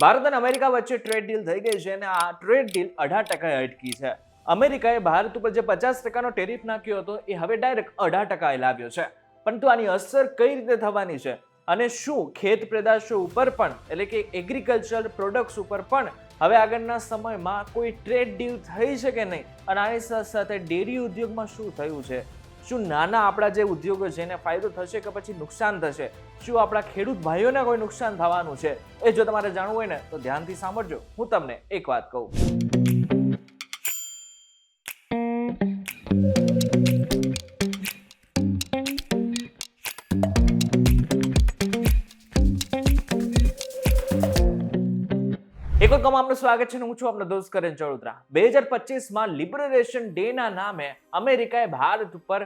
ભારત અને અમેરિકા વચ્ચે trade deal થઈ ગઈ છે અને આ ટ્રેડ ડીલ 18% અટકી છે. અમેરિકાએ ભારત ઉપર જે 50% ટેરિફ નાખ્યો હતો એ હવે ડાયરેક્ટ 18% લાવ્યો છે. પરંતુ આની અસર કઈ રીતે થવાની છે અને શું ખેત પેદાશો ઉપર પણ એટલે કે એગ્રીકલ્ચર પ્રોડક્ટ્સ ઉપર પણ હવે આગળના સમયમાં કોઈ ટ્રેડ ડીલ થઈ છે કે નહીં, અને આની સાથે સાથે ડેરી ઉદ્યોગમાં શું થયું છે, શું નાના આપણા જે ઉદ્યોગો છે એને ફાયદો થશે કે પછી નુકસાન થશે, શું આપણા ખેડૂત ભાઈઓને કોઈ નુકસાન થવાનું છે, એ જો તમારે જાણવું હોય ને તો ધ્યાનથી સાંભળજો. હું તમને એક વાત કહું. એક વખત આપનું સ્વાગત છે. હું છું આપનો દોસ્ત કરણ ચૌધરા. 2025માં લિબરેશન ડે ના નામે અમેરિકાએ ભારત ઉપર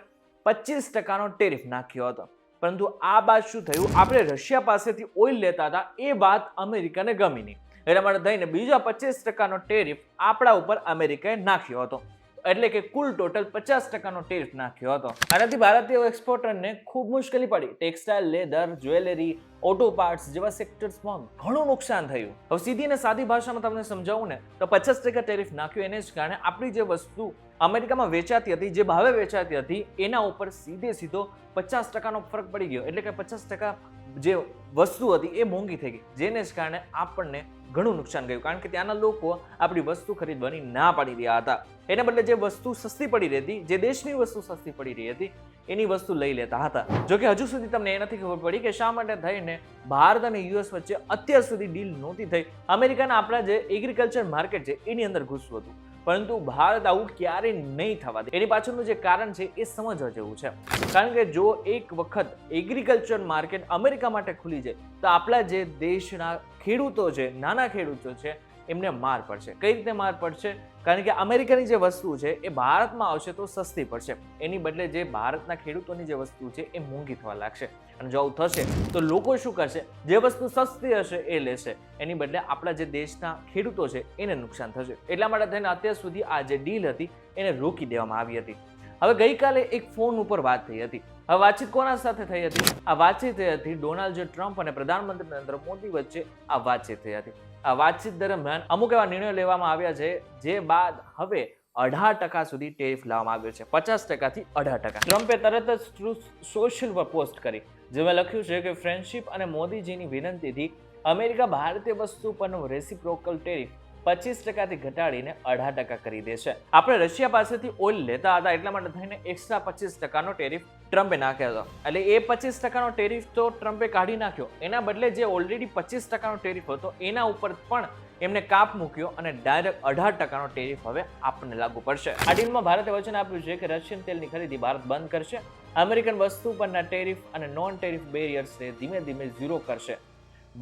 25% ટેરિફ નાખ્યો હતો. પરંતુ આ બાદ શું થયું, આપણે રશિયા પાસેથી ઓઇલ લેતા હતા એ વાત અમેરિકાને ગમી નહીં. એટલા માટે થઈને બીજા 25% ટેરિફ આપણા ઉપર અમેરિકાએ નાખ્યો હતો. એટલે કે કુલ ટોટલ 50% ટેરિફ નાખ્યો હતો. આનાથી ભારતીય એક્સપોર્ટરને ખૂબ મુશ્કેલી પડી. Textile, leather, jewellery, auto parts જેવા સેક્ટર્સમાં ઘણું નુકસાન થયું. હવે સીધી અને સાદી ભાષામાં તમને સમજાવું ને તો 50% ટેરિફ નાખ્યો એને જ કારણે આપણી જે વસ્તુ અમેરિકામાં વેચાતી હતી, જે ભાવે વેચાતી હતી, એના ઉપર સીધો 50% ફરક પડી ગયો. એટલે કે 50% જે વસ્તુ હતી એ મોંઘી થઈ ગઈ, જેને જ કારણે આપણને ઘણું નુકસાન ગયું. કારણ કે ત્યાંના લોકો આપણી વસ્તુ ખરીદવાની ના પાડી રહ્યા હતા. એના બદલે જે વસ્તુ સસ્તી પડી રહી હતી, જે દેશની વસ્તુ સસ્તી પડી રહી હતી, એની વસ્તુ લઈ લેતા હતા. જો કે હજુ સુધી તમને એ નથી ખબર પડી કે શા માટે થઈને ભારત અને યુએસ વચ્ચે અત્યાર સુધી ડીલ નહોતી થઈ. અમેરિકાના આપણા જે એગ્રીકલ્ચર માર્કેટ છે એની અંદર ઘૂસવું હતું. પરંતુ ભારત આવું ક્યારેય નહીં થવા દે. એની પાછળનું જે કારણ છે એ સમજવા જેવું છે. કારણ કે જો એક વખત એગ્રીકલ્ચર માર્કેટ અમેરિકા માટે ખુલી જાય તો આપણા જે દેશના ખેડૂતો છે, નાના ખેડૂતો છે, એમને માર પડશે. કઈ રીતે માર પડશે? કારણ કે અમેરિકાની જે વસ્તુ છે એ ભારતમાં આવશે તો સસ્તી પડશે. એની બદલે જે ભારતના ખેડૂતોની જે વસ્તુ છે એ મોંઘી થવા લાગશે. અને જો આવું થશે તો લોકો શું કરશે? જે વસ્તુ સસ્તી હશે એ લેશે. એની બદલે આપણા જે દેશના ખેડૂતો છે એને નુકસાન થશે. એટલા માટે થઈને અત્યાર સુધી આ જે ડીલ હતી એને રોકી દેવામાં આવી હતી. હવે ગઈકાલે એક ફોન ઉપર વાત થઈ હતી. હવે વાતચીત કોના સાથે થઈ હતી? આ વાતચીત થઈ હતી ડોનાલ્ડ ટ્રમ્પ અને પ્રધાનમંત્રી નરેન્દ્ર મોદી વચ્ચે આ વાતચીત થઈ હતી. આ વાતચીત દરમિયાન અમુક એવા નિર્ણયો લેવામાં આવ્યા છે જે બાદ હવે 18% સુધી ટેરિફ લાવવામાં આવ્યો છે. 50% થી 18%. ટ્રમ્પે તરત જ સોશિયલ પર પોસ્ટ કરી, જેમાં લખ્યું છે કે ફ્રેન્ડશિપ અને મોદીજીની વિનંતીથી અમેરિકા ભારતીય વસ્તુ પરનો રેસિપ્રોકલ ટેરિફ 25% થી ઘટાડીને 18% કરી દેશે. આપણે રશિયા પાસેથી ઓઇલ લેતા હતા એટલા માટે થઈને એક્સ્ટ્રા 25% ટેરિફ ટ્રમ્પે નાખ્યો હતો. એટલે એ 25% ટેરિફ તો ટ્રમ્પે કાઢી નાખ્યો. એના બદલે જે ઓલરેડી 25% ટેરિફ હતો એના ઉપર પણ એમને કાપ મૂક્યો અને ડાયરેક્ટ 18% ટેરિફ હવે આપણને લાગુ પડશે. આ ડીલમાં ભારતે વચન આપ્યું છે કે રશિયન તેલની ખરીદી ભારત બંધ કરશે. અમેરિકન વસ્તુ પરના ટેરિફ અને નોન ટેરિફ બેરિયર્સને ધીમે ધીમે ઝીરો કરશે.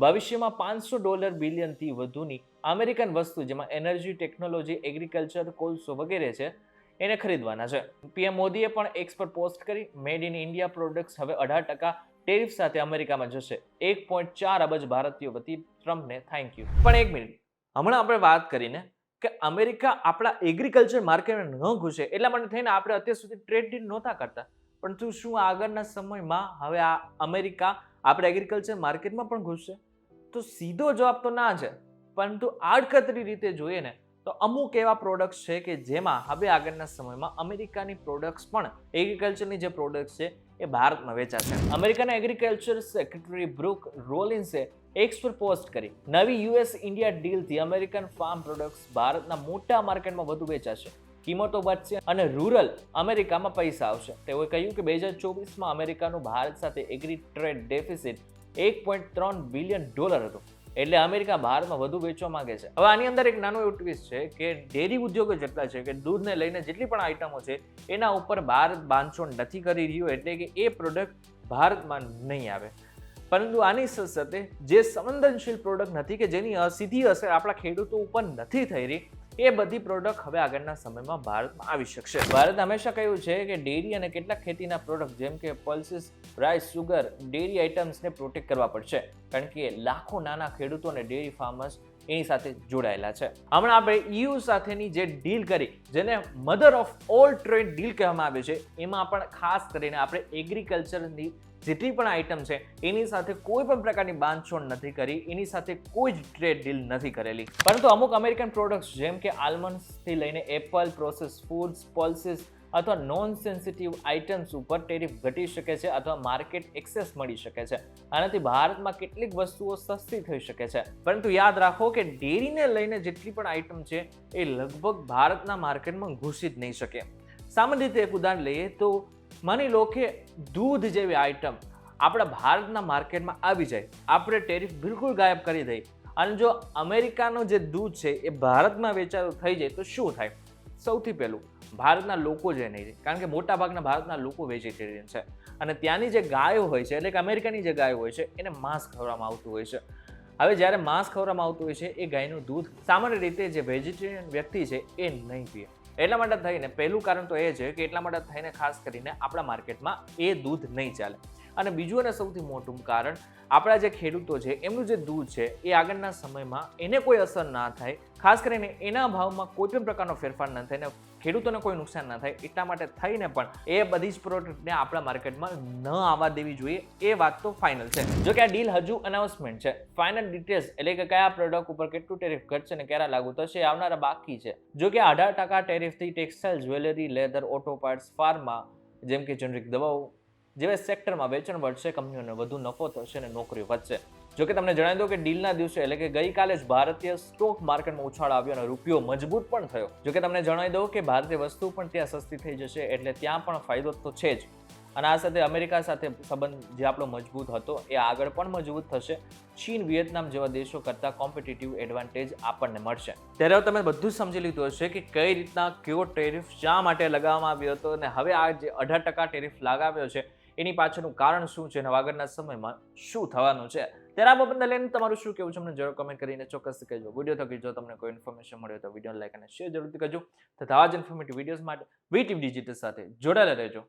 ભવિષ્યમાં $500 બિલિયનથી વધુની અમેરિકન વસ્તુ, જેમાં એનર્જી, ટેકનોલોજી, એગ્રીકલ્ચર, કોલસો વગેરે છે, એને ખરીદવાના છે. પીએમ મોદીએ પણ એક્સ પર પોસ્ટ કરી, મેડ ઇન ઇન્ડિયા પ્રોડક્ટ્સ હવે 18% ટેરિફ સાથે અમેરિકામાં જશે. 1.4 અબજ ભારતીયો વતી ટ્રમ્પને થેન્ક યુ. પણ એક મિનિટ, હમણાં આપણે વાત કરીને કે અમેરિકા આપણા એગ્રીકલ્ચર માર્કેટમાં ન ઘૂસે એટલા માટે થઈને આપણે અત્યાર સુધી ટ્રેડ ડીલ નહોતા કરતા. પરંતુ શું આગળના સમયમાં હવે આ અમેરિકા આપણે એગ્રીકલ્ચર માર્કેટમાં પણ ઘૂસશે? તો સીધો જવાબ તો ના છે. પરંતુ આડકતરી રીતે જોઈએ ને તો અમુક એવા પ્રોડક્ટ્સ છે કે જેમાં હવે આગળના સમયમાં અમેરિકાની પ્રોડક્ટ્સ પણ, એગ્રીકલ્ચરની જે પ્રોડક્ટ્સ છે એ ભારતમાં વેચાશે. અમેરિકાના એગ્રીકલ્ચર સેક્રેટરી બ્રુક રોલિન્સે એક્સ પર પોસ્ટ કરી, નવી યુએસ ઇન્ડિયા ડીલથી અમેરિકન ફાર્મ પ્રોડક્ટ્સ ભારતના મોટા માર્કેટમાં વધુ વેચાશે, કિંમતો વધશે અને રૂરલ અમેરિકામાં પૈસા આવશે. તેઓએ કહ્યું કે 2024માં અમેરિકાનું ભારત સાથે એગ્રી ટ્રેડ ડેફિસિટ $1.3 બિલિયન હતું. એટલે અમેરિકા ભારતમાં વધુ વેચવા માંગે છે. હવે આની અંદર એક નાનો એવું ટ્વિસ્ટ છે કે ડેરી ઉદ્યોગો જેટલા છે કે દૂધને લઈને જેટલી પણ આઈટમો છે એના ઉપર ભારત બાંધછોડ નથી કરી રહ્યું. એટલે કે એ પ્રોડક્ટ ભારતમાં નહીં આવે. પરંતુ આની સાથે જે સંવેદનશીલ પ્રોડક્ટ નથી કે જેની સીધી અસર આપણા ખેડૂતો ઉપર નથી થઈ રહી, એ બધી પ્રોડક્ટ હવે આગળના સમયમાં ભારતમાં આવી શકશે. ભારત હંમેશા કહ્યું છે કે ડેરી અને કેટલાક ખેતીના પ્રોડક્ટ જેમ કે પલ્સીસ, રાઈસ, સુગર, ડેરી આઇટમ્સને પ્રોટેક્ટ કરવા પડશે. કારણ કે લાખો નાના ખેડૂતો અને ડેરી ફાર્મર્સ એની સાથે જોડાયેલા છે. હમણાં આપણે EU સાથેની જે ડીલ કરી, જેને mother of all trade deal કહેવામાં આવે છે, એમાં પણ ખાસ કરીને આપણે એગ્રીકલ્ચરની જેટલી પણ આઇટમ છે એની સાથે કોઈ પણ પ્રકારની બાંધછોડ નથી કરી, એની સાથે કોઈ જ ટ્રેડ ડીલ નથી કરેલી. પરંતુ અમુક અમેરિકન પ્રોડક્ટ્સ જેમ કે આલ્મન્ડ્સથી લઈને એપલ, પ્રોસેસ ફૂડ્સ, પલ્સીસ અથવા નોન સેન્સિટિવ આઇટમ્સ ઉપર ટેરિફ ઘટી શકે છે અથવા માર્કેટ એક્સેસ મળી શકે છે. આનાથી ભારતમાં કેટલીક વસ્તુઓ સસ્તી થઈ શકે છે. પરંતુ યાદ રાખો કે ડેરીને લઈને જેટલી પણ આઇટમ છે એ લગભગ ભારતના માર્કેટમાં ઘૂસી જ નહીં શકે. સામાન્ય રીતે એક ઉદાહરણ લઈએ તો માની લો કે દૂધ જેવી આઇટમ આપણા ભારતના માર્કેટમાં આવી જાય, આપણે ટેરિફ બિલકુલ ગાયબ કરી દઈએ અને જો અમેરિકાનું જે દૂધ છે એ ભારતમાં વેચાતું થઈ જાય તો શું થાય? સૌથી પહેલું ભારતના લોકો જે નહીં રહે, કારણ કે મોટા ભાગના ભારતના લોકો વેજીટેરિયન છે અને ત્યાંની જે ગાયો હોય છે એટલે કે અમેરિકાની જે ગાયો હોય છે એને માંસ ખવડાવવામાં આવતું હોય છે. હવે જ્યારે માંસ ખવડાવવામાં આવતું હોય છે એ ગાયનું દૂધ સામાન્ય રીતે જે વેજીટેરિયન વ્યક્તિ છે એ નહીં પીએ. એટલા માટે થઈને પહેલું કારણ તો એ છે કે એટલા માટે થઈને ખાસ કરીને આપણા માર્કેટમાં એ દૂધ નહીં ચાલે. અને બીજું અને સૌથી મોટું કારણ આપણા જે ખેડૂતો છે એમનું જે દૂધ છે એ આગળના સમયમાં એને કોઈ અસર ના થાય, ખાસ કરીને એના ભાવમાં કોઈ પણ પ્રકારનો ફેરફાર ન થાય ને ખેડૂતોને કોઈ નુકસાન ના થાય એટલા માટે થઈને પણ એ બધી જ પ્રોડક્ટને આપણા માર્કેટમાં ન આવવા દેવી જોઈએ. એ વાત તો ફાઇનલ છે. જો કે આ ડીલ હજુ અનાઉન્સમેન્ટ છે. ફાઇનલ ડિટેલ્સ એટલે કે કયા પ્રોડક્ટ ઉપર કેટલું ટેરિફ ઘટશે ને ક્યારે લાગુ થશે એ આવનારા બાકી છે. જો કે 18% ટેરિફથી textile, jewellery, leather, auto parts, pharma જેમ કે જેનરિક દવાઓ જેવા સેક્ટરમાં વેચાણ વધશે, કંપનીઓને વધુ નફો થશે અને નોકરીઓ વધશે. જો કે તમને જણાવી દઉં કે ડીલના દિવસે એટલે કે ગઈકાલે જ ભારતીય સ્ટોક માર્કેટમાં ઉછાળ આવ્યો અને રૂપિયો મજબૂત પણ થયો. જો કે તમને જણાવી દઉં કે ભારતીય વસ્તુ પણ ત્યાં સસ્તી થઈ જશે એટલે ત્યાં પણ ફાયદો તો છે જ. અને આ સાથે અમેરિકા સાથે સંબંધ જે આપણો મજબૂત હતો એ આગળ પણ મજબૂત થશે. ચીન, વિયેતનામ જેવા દેશો કરતાં કોમ્પિટિટિવ એડવાન્ટેજ આપણને મળશે. ત્યારે હવે તમે બધું જ સમજી લીધું હશે કે કઈ રીતના કયો ટેરિફ શા માટે લગાવવામાં આવ્યો હતો અને હવે આ જે 18% ટેરિફ લગાવ્યો છે એની પાછળનું કારણ શું છે અને આગળના સમયમાં શું થવાનું છે. ત્યારે આ બાબતને લઈને તમારું શું કહેવું છે અમને જરૂર કમેન્ટ કરીને ચોક્કસ કહેજો. વિડીયો થકી જો તમને કોઈ ઇન્ફોર્મેશન મળ્યો તો વિડીયો લાઈક અને શેર જરૂરથી કરજો તથા આવા જ ઇન્ફોર્મેટિવ વિડીયોઝ માટે વીટીવી ડિજિટલ સાથે જોડાયેલા રહેજો.